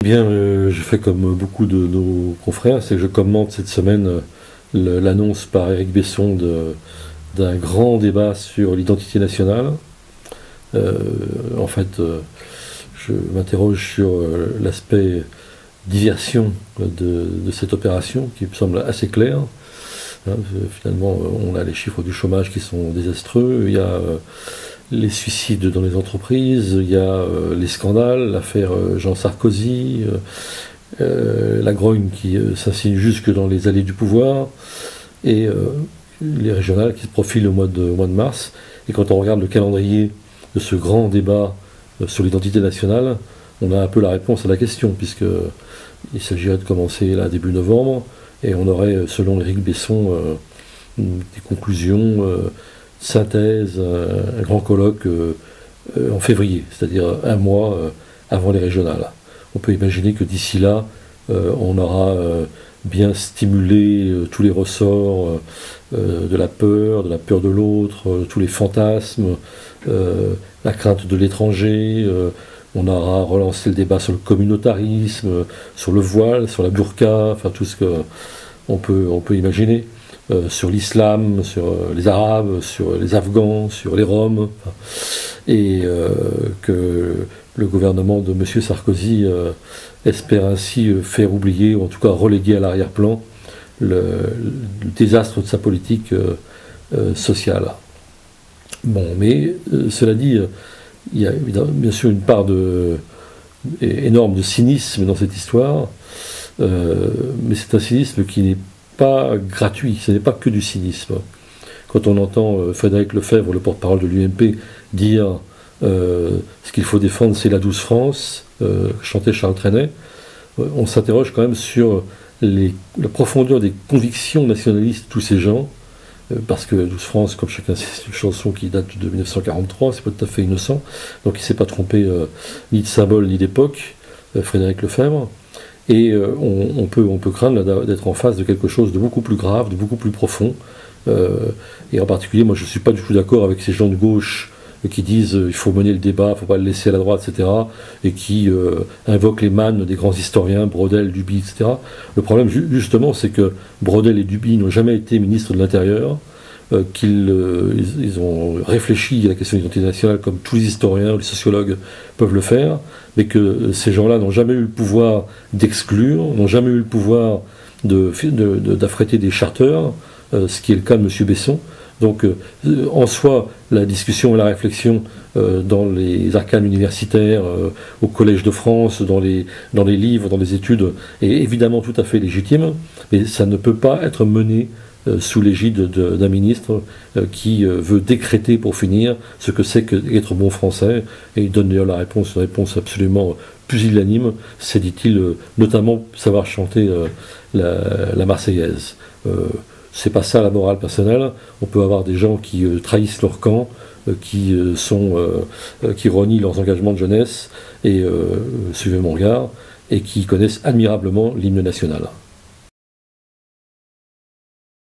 Je fais comme beaucoup de nos confrères, c'est que je commente cette semaine l'annonce par Éric Besson d'un grand débat sur l'identité nationale. En fait, je m'interroge sur l'aspect diversion de cette opération qui me semble assez clair. Finalement, on a les chiffres du chômage qui sont désastreux, il y a les suicides dans les entreprises, il y a les scandales, l'affaire Jean Sarkozy, la grogne qui s'insinue jusque dans les allées du pouvoir, et les régionales qui se profilent au mois de mars. Et quand on regarde le calendrier de ce grand débat sur l'identité nationale, on a un peu la réponse à la question, puisqu'il s'agirait de commencer là début novembre, et on aurait, selon Éric Besson, des conclusions, synthèse, un grand colloque en février, c'est-à-dire un mois avant les régionales. On peut imaginer que d'ici là, on aura bien stimulé tous les ressorts de la peur de l'autre, tous les fantasmes, la crainte de l'étranger. On aura relancé le débat sur le communautarisme, sur le voile, sur la burqa, enfin tout ce qu'on peut imaginer, sur l'islam, sur les Arabes, sur les Afghans, sur les Roms, et que le gouvernement de M. Sarkozy espère ainsi faire oublier, ou en tout cas reléguer à l'arrière-plan, le désastre de sa politique sociale. Bon, mais cela dit, il y a bien sûr une part énorme de cynisme dans cette histoire, mais c'est un cynisme qui n'est pas gratuit, ce n'est pas que du cynisme. Quand on entend Frédéric Lefebvre, le porte-parole de l'UMP, dire ce qu'il faut défendre, c'est la douce France, chantait Charles Trenet, on s'interroge quand même sur la profondeur des convictions nationalistes de tous ces gens, parce que Douce France, comme chacun sait, c'est une chanson qui date de 1943, c'est pas tout à fait innocent, donc il ne s'est pas trompé ni de symbole ni d'époque, Frédéric Lefebvre, et on peut craindre d'être en face de quelque chose de beaucoup plus grave, de beaucoup plus profond, et en particulier, moi je ne suis pas du tout d'accord avec ces gens de gauche qui disent il faut mener le débat, il ne faut pas le laisser à la droite, etc., et qui invoquent les mannes des grands historiens, Brodel, Duby, etc. Le problème, justement, c'est que Brodel et Duby n'ont jamais été ministres de l'Intérieur, qu'ils ont réfléchi à la question de l'identité nationale comme tous les historiens ou les sociologues peuvent le faire, mais que ces gens-là n'ont jamais eu le pouvoir d'exclure, n'ont jamais eu le pouvoir d'affréter des charters, ce qui est le cas de M. Besson. Donc, en soi, la discussion et la réflexion dans les arcanes universitaires, au Collège de France, dans les livres, dans les études, est évidemment tout à fait légitime, mais ça ne peut pas être mené sous l'égide d'un ministre qui veut décréter, pour finir, ce que c'est qu'être bon français. Et il donne d'ailleurs une réponse absolument pusillanime, c'est, dit-il, notamment savoir chanter la Marseillaise. C'est pas ça la morale personnelle. On peut avoir des gens qui trahissent leur camp, qui renient leurs engagements de jeunesse, et suivez mon regard, et qui connaissent admirablement l'hymne national.